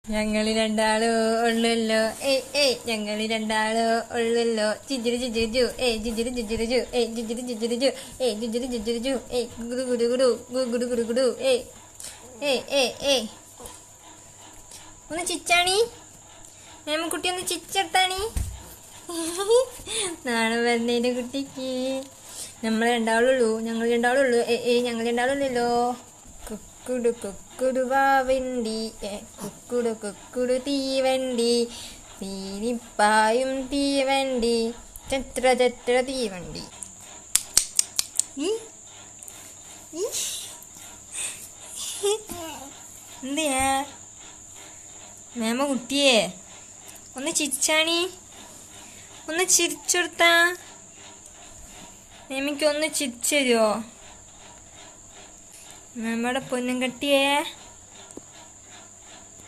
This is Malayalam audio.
ഞങ്ങള് രണ്ടാളോ ഉള്ളല്ലോ ഞങ്ങള് രണ്ടാളോ ഉള്ളല്ലോ ജിജിരി ജിജിരിജു ജിജിരി ജിജിരിജു ജിജിരി ജിജിരിജു ജിജിരി ജിജിരിജു ഗുഡു ഗുഡു ഗുഡു ഗുഡു ഗുഡു ഗുഡു ഒന്ന് ചിച്ചാണി കുട്ടി ഒന്ന് ചിച്ചെടുത്താണി നാളെ വരുന്നതിന്റെ കുട്ടിക്ക് ഞങ്ങൾ രണ്ടാളുള്ളൂ ഞങ്ങൾ രണ്ടാളുള്ളല്ലോ കുക്കുടു കുക്കുടു വാവണ്ടി കുക്കുടു കുക്കുടു തീവണ്ടി തീനിപ്പായും തീവണ്ടി ചത്ര ചത്ര തീവണ്ടി എന്തിയാ കുട്ടിയെ ഒന്ന് ചിരിച്ചാണി ഒന്ന് ചിരിച്ചെടുത്താ മേമിക്കൊന്ന് ചിരിച്ചു തരുമോ മേമ്മയുടെ പൊന്നും കെട്ടിയേ